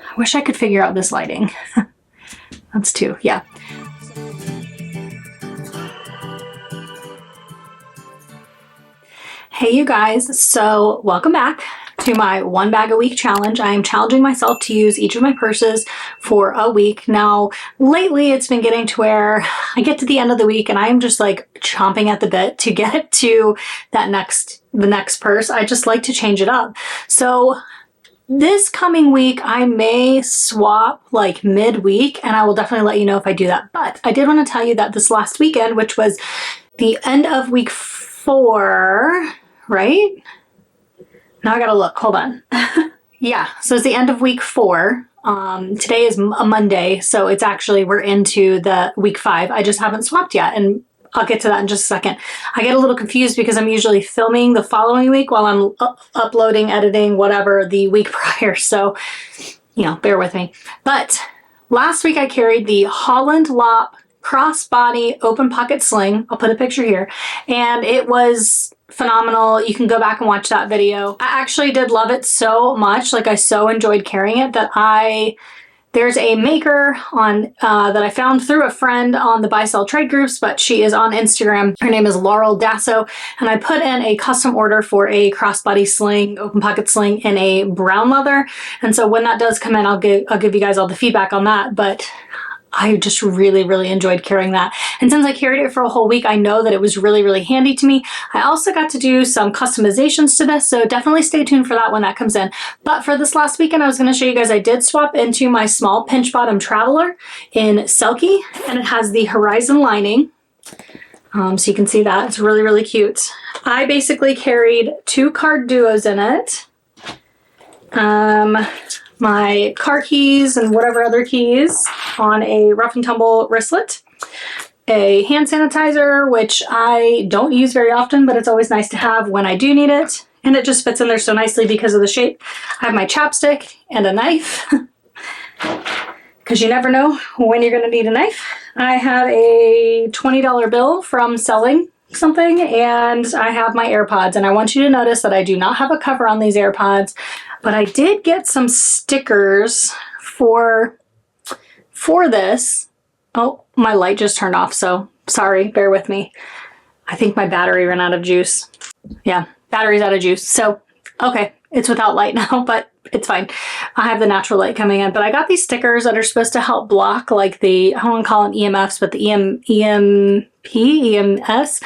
I wish I could figure out this lighting. That's 2, yeah. Hey you guys, so welcome back to my 1 bag a week challenge. I am challenging myself to use each of my purses for a week. Now, lately it's been getting to where I get to the end of the week and I am just like chomping at the bit to get to the next purse. I just like to change it up. So this coming week, I may swap like midweek, and I will definitely let you know if I do that. But I did want to tell you that this last weekend, which was the end of week 4, right? Now I gotta look, hold on. Yeah, so it's the end of week 4. Today is a Monday, so it's actually, we're into the week 5. I just haven't swapped yet, and I'll get to that in just a second. I get a little confused because I'm usually filming the following week while I'm uploading, editing, whatever, the week prior, so, you know, bear with me. But last week I carried the Holland Lop crossbody open pocket sling. I'll put a picture here, and it was phenomenal. You can go back and watch that video. I actually did love it so much. Like, I so enjoyed carrying it that there's a maker on that I found through a friend on the buy sell trade groups, but she is on Instagram. Her name is Laurel Dasso, and I put in a custom order for a crossbody sling, open pocket sling in a brown leather. And so when that does come in, I'll give you guys all the feedback on that. But I just really, really enjoyed carrying that. And since I carried it for a whole week, I know that it was really, really handy to me. I also got to do some customizations to this, so definitely stay tuned for that when that comes in. But for this last weekend, I was going to show you guys, I did swap into my small pinch bottom traveler in Selkie, and it has the Horizon lining. So you can see that. It's really, really cute. I basically carried 2 card duos in it. My car keys and whatever other keys on a rough and tumble wristlet, a hand sanitizer, which I don't use very often, but it's always nice to have when I do need it, and it just fits in there so nicely because of the shape. I have my chapstick and a knife, because you never know when you're going to need a knife. I have a $20 bill from selling something, and I have my AirPods, and I want you to notice that I do not have a cover on these AirPods, but I did get some stickers for this. Oh, my light just turned off, so sorry, bear with me. I think my battery ran out of juice. Yeah, battery's out of juice, so okay, it's without light now, but it's fine. I have the natural light coming in, but I got these stickers that are supposed to help block like the, I don't want to call them EMFs, but the EMS.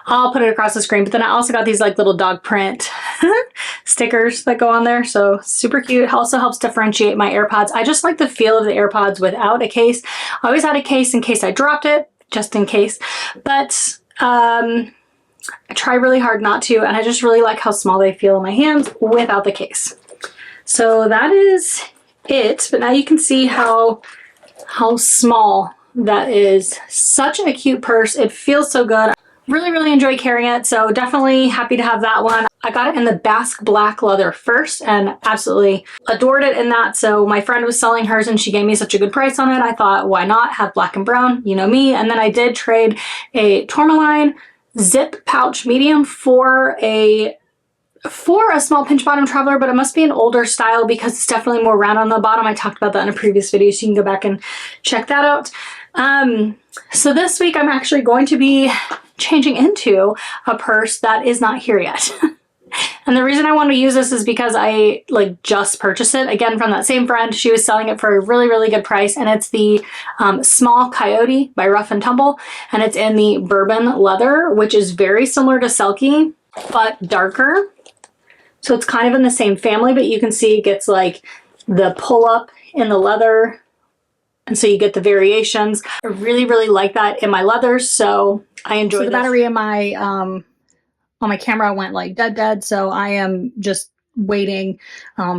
I'll put it across the screen, but then I also got these like little dog print stickers that go on there. So super cute. It also helps differentiate my AirPods. I just like the feel of the AirPods without a case. I always had a case in case I dropped it, just in case, but I try really hard not to, and I just really like how small they feel in my hands without the case. So that is it, but now you can see how small that is. Such a cute purse. It feels so good. Really, really enjoy carrying it, so definitely happy to have that one. I got it in the Basque black leather first and absolutely adored it in that. So my friend was selling hers and she gave me such a good price on it. I thought, why not have black and brown? You know me. And then I did trade a tourmaline zip pouch medium for a small pinch bottom traveler, but it must be an older style because it's definitely more round on the bottom. I talked about that in a previous video, so you can go back and check that out. So this week I'm actually going to be changing into a purse that is not here yet. And the reason I want to use this is because I just purchased it again from that same friend. She was selling it for a really, really good price, and it's the Small Coyote by Rough and Tumble, and it's in the Bourbon leather, which is very similar to Selkie, but darker. So it's kind of in the same family, but you can see it gets like the pull up in the leather, and so you get the variations. I really, really like that in my leathers, so I enjoy this. The battery in my on my camera went like dead, so I am just waiting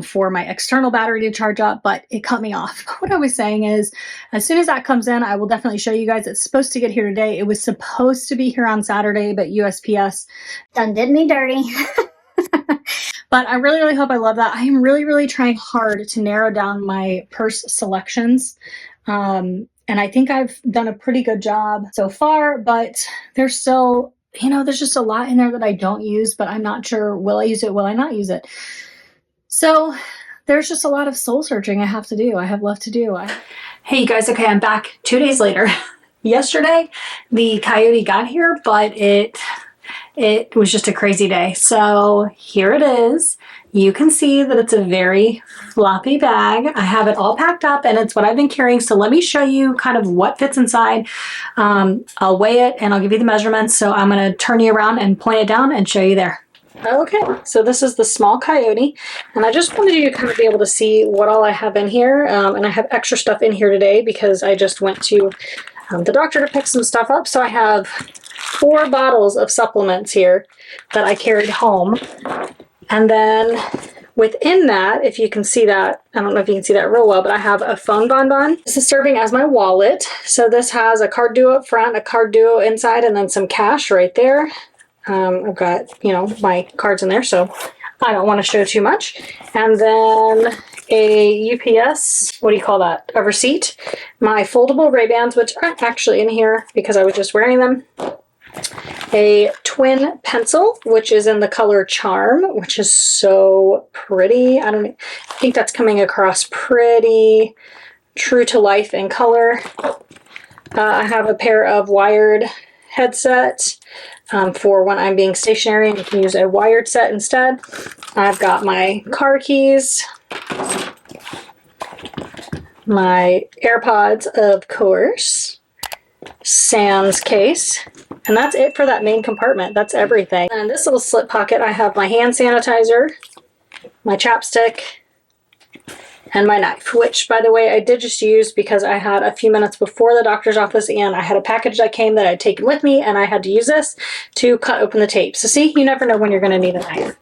for my external battery to charge up, but it cut me off. What I was saying is, as soon as that comes in, I will definitely show you guys. It's supposed to get here today. It was supposed to be here on Saturday, but USPS done did me dirty. But I really, really hope I love that. I am really, really trying hard to narrow down my purse selections. And I think I've done a pretty good job so far, but there's still, there's just a lot in there that I don't use, but I'm not sure, will I use it? Will I not use it? So there's just a lot of soul searching I have to do. I have left to do. Hey, you guys. Okay, I'm back 2 days later. Yesterday, the coyote got here, but it was just a crazy day. So here it is. You can see that it's a very floppy bag. I have it all packed up and it's what I've been carrying. So let me show you kind of what fits inside. I'll weigh it and I'll give you the measurements. So I'm going to turn you around and point it down and show you there. Okay, so this is the small coyote, and I just wanted you to kind of be able to see what all I have in here. And I have extra stuff in here today because I just went to the doctor to pick some stuff up. So I have 4 bottles of supplements here that I carried home. And then within that, if you can see that, I don't know if you can see that real well, but I have a phone bonbon. This is serving as my wallet. So this has a card duo up front, a card duo inside, and then some cash right there. I've got, you know, my cards in there, so I don't want to show too much. And then a UPS, what do you call that? A receipt. My foldable Ray-Bans, which aren't actually in here because I was just wearing them. A twin pencil, which is in the color Charm, which is so pretty. I think that's coming across pretty true to life in color. I have a pair of wired headsets for when I'm being stationary, and you can use a wired set instead. I've got my car keys, my AirPods, of course, Sam's case, and that's it for that main compartment. That's everything. And in this little slip pocket, I have my hand sanitizer, my chapstick, and my knife, which, by the way, I did just use because I had a few minutes before the doctor's office and I had a package that came that I'd taken with me, and I had to use this to cut open the tape. So see, you never know when you're going to need a knife.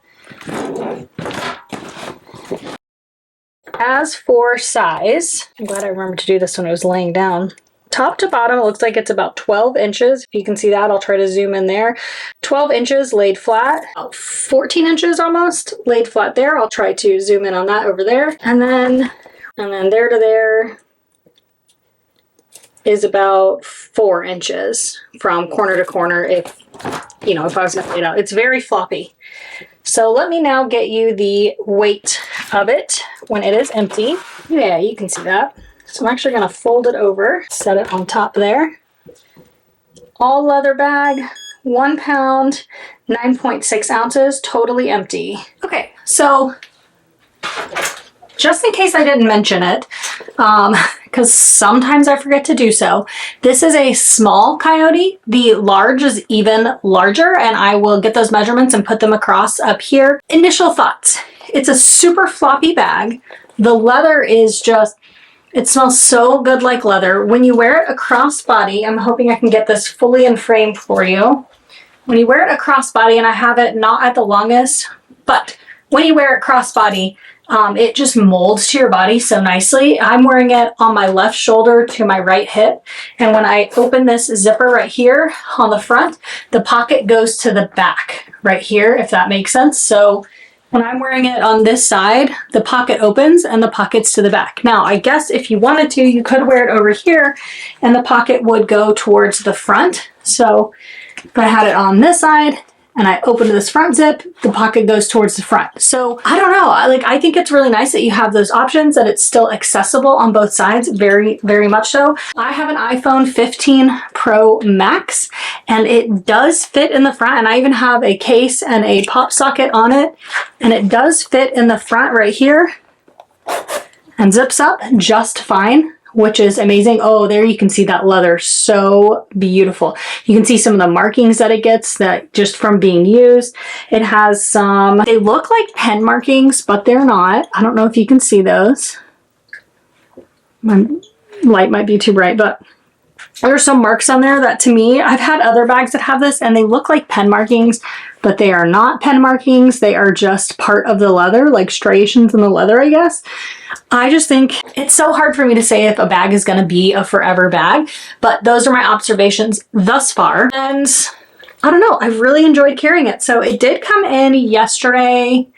As for size, I'm glad I remembered to do this when I was laying down. Top to bottom, it looks like it's about 12 inches. If you can see that, I'll try to zoom in there. 12 inches laid flat, about 14 inches almost laid flat there. I'll try to zoom in on that over there. And then there to there is about 4 inches from corner to corner if I was going to lay it out. It's very floppy. So let me now get you the weight of it when it is empty. Yeah, you can see that. So I'm actually going to fold it over, set it on top there. All leather bag, 1 pound, 9.6 ounces, totally empty. Okay, so just in case I didn't mention it, because sometimes I forget to do so, this is a small coyote. The large is even larger, and I will get those measurements and put them across up here. Initial thoughts. It's a super floppy bag. The leather is just... it smells so good like leather. When you wear it across body, I'm hoping I can get this fully in frame for you. When you wear it across body, and I have it not at the longest, but when you wear it cross body, it just molds to your body so nicely. I'm wearing it on my left shoulder to my right hip. And when I open this zipper right here on the front, the pocket goes to the back right here, if that makes sense. So when I'm wearing it on this side, the pocket opens and the pocket's to the back. Now, I guess if you wanted to, you could wear it over here and the pocket would go towards the front. So if I had it on this side and I open this front zip, the pocket goes towards the front. So I don't know, I think it's really nice that you have those options, that it's still accessible on both sides, very, very much so. I have an iPhone 15 Pro Max, and it does fit in the front, and I even have a case and a pop socket on it, and it does fit in the front right here and zips up just fine, which is amazing. Oh, there you can see that leather. So beautiful. You can see some of the markings that it gets that just from being used. It has some, they look like pen markings, but they're not. I don't know if you can see those. My light might be too bright, but there's some marks on there that, to me, I've had other bags that have this and they look like pen markings, but they are not pen markings. They are just part of the leather, like striations in the leather, I guess. I just think it's so hard for me to say if a bag is going to be a forever bag, but those are my observations thus far. And I don't know, I've really enjoyed carrying it. So it did come in yesterday.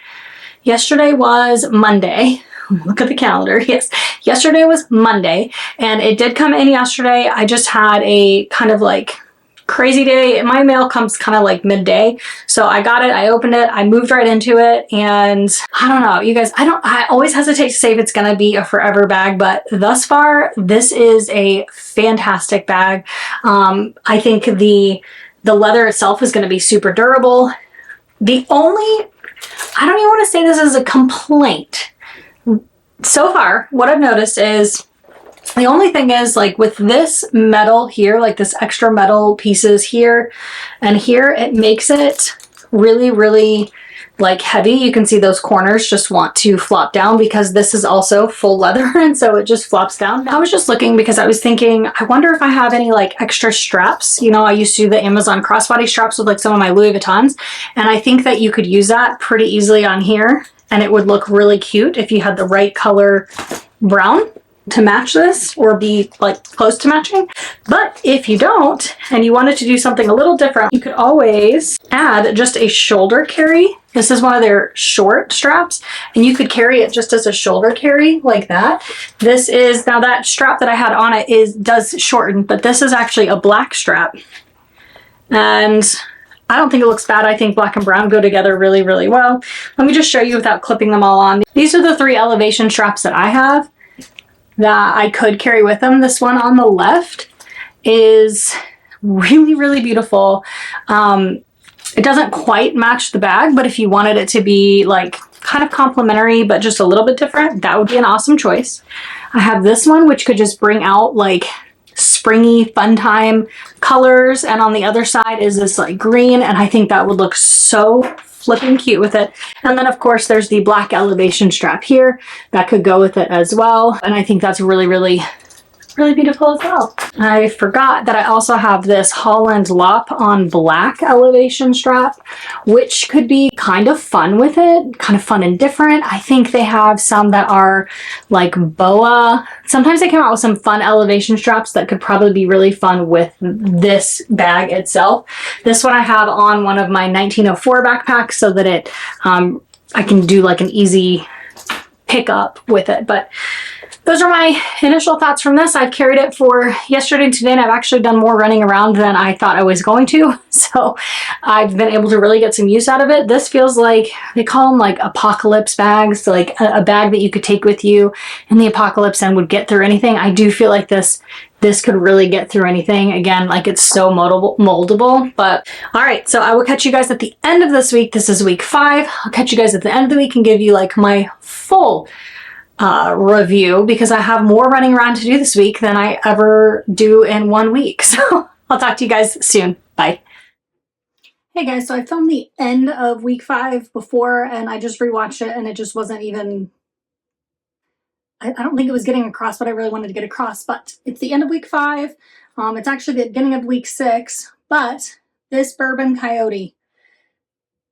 Yesterday was Monday. Look at the calendar. Yes, yesterday was Monday, and it did come in yesterday. I just had a kind of like crazy day. My mail comes kind of like midday. So I got it, I opened it, I moved right into it, and I don't know, you guys, I always hesitate to say if it's gonna be a forever bag, but thus far, this is a fantastic bag. I think the leather itself is gonna be super durable. The only, I don't even want to say this as a complaint. So far, what I've noticed is the only thing is, like, with this metal here, like this extra metal pieces here and here, it makes it really, really like heavy. You can see those corners just want to flop down because this is also full leather, and so it just flops down. I was just looking because I was thinking, I wonder if I have any like extra straps. You know, I used to do the Amazon crossbody straps with like some of my Louis Vuittons, and I think that you could use that pretty easily on here, and it would look really cute if you had the right color brown to match this or be like close to matching. But if you don't and you wanted to do something a little different, you could always add just a shoulder carry. This is one of their short straps, and you could carry it just as a shoulder carry like that. This is, now that strap that I had on it does shorten, but this is actually a black strap, and I don't think it looks bad. I think black and brown go together really, really well. Let me just show you without clipping them all on. These are the 3 elevation straps that I have that I could carry with them. This one on the left is really, really beautiful. It doesn't quite match the bag, but if you wanted it to be like kind of complimentary, but just a little bit different, that would be an awesome choice. I have this one, which could just bring out like springy fun time colors. And on the other side is this like green, and I think that would look so flipping cute with it. And then of course there's the black elevation strap here that could go with it as well. And I think that's really, really, really beautiful as well. I forgot that I also have this Holland Lop on black elevation strap, which could be kind of fun with it, kind of fun and different. I think they have some that are like boa. Sometimes they come out with some fun elevation straps that could probably be really fun with this bag itself. This one I have on one of my 1904 backpacks so that it, I can do like an easy pickup with it. But those are my initial thoughts from this. I've carried it for yesterday and today, and I've actually done more running around than I thought I was going to. So I've been able to really get some use out of it. This feels like, they call them like apocalypse bags, like a bag that you could take with you in the apocalypse and would get through anything. I do feel like this could really get through anything. Again, like it's so moldable. But all right, so I will catch you guys at the end of this week. This is week 5. I'll catch you guys at the end of the week and give you like my full review, because I have more running around to do this week than I ever do in 1 week. So I'll talk to you guys soon. Bye. Hey guys, so I filmed the end of week 5 before, and I just rewatched it, and it just wasn't even, I don't think it was getting across what I really wanted to get across, but it's the end of week 5. It's actually the beginning of week 6, but this Bourbon Coyote,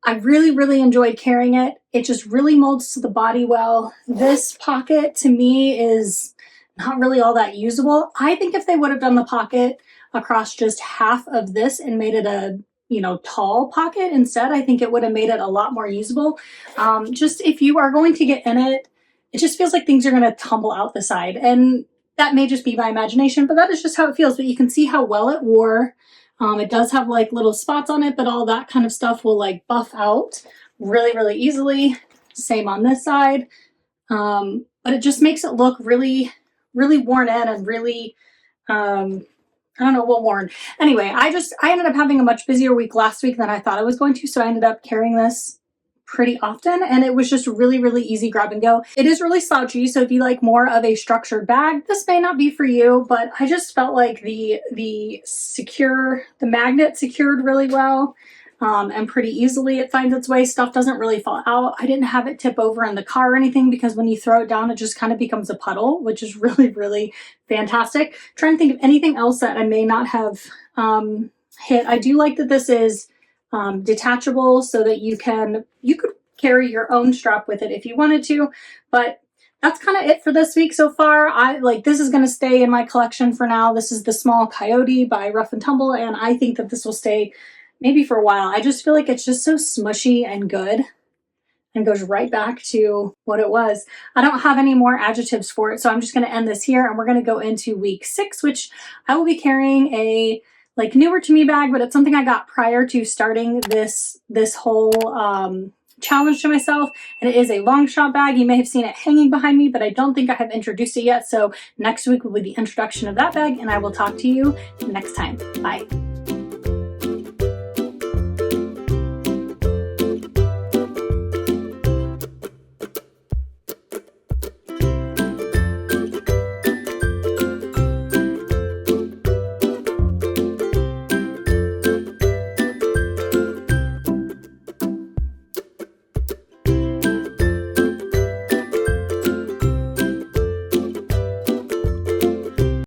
I really, really enjoyed carrying it. It just really molds to the body well. This pocket to me is not really all that usable. I think if they would have done the pocket across just half of this and made it a, you know, tall pocket instead, I think it would have made it a lot more usable. Just if you are going to get in it, it just feels like things are going to tumble out the side. And that may just be my imagination, but that is just how it feels. But you can see how well it wore. It does have like little spots on it, but all that kind of stuff will like buff out really, really easily. Same on this side. But it just makes it look really, really worn in and really, I don't know, well worn. Anyway, I ended up having a much busier week last week than I thought I was going to. So I ended up carrying this pretty often, and it was just really, really easy grab and go. It is really slouchy, so if you like more of a structured bag, this may not be for you, but I just felt like the magnet secured really well, and pretty easily it finds its way. Stuff doesn't really fall out. I didn't have it tip over in the car or anything, because when you throw it down, it just kind of becomes a puddle, which is really, really fantastic. Trying to think of anything else that I may not have hit. I do like that this is detachable, so that you could carry your own strap with it if you wanted to. But that's kind of it for this week so far. This is going to stay in my collection for now. This is the Small Coyote by Rough and Tumble, and I think that this will stay maybe for a while. I just feel like it's just so smushy and good, and goes right back to what it was. I don't have any more adjectives for it, so I'm just going to end this here, and we're going to go into week 6, which I will be carrying a like newer to me bag, but it's something I got prior to starting this whole challenge to myself, and it is a Longchamp bag. You may have seen it hanging behind me, but I don't think I have introduced it yet. So next week will be the introduction of that bag, and I will talk to you next time. Bye.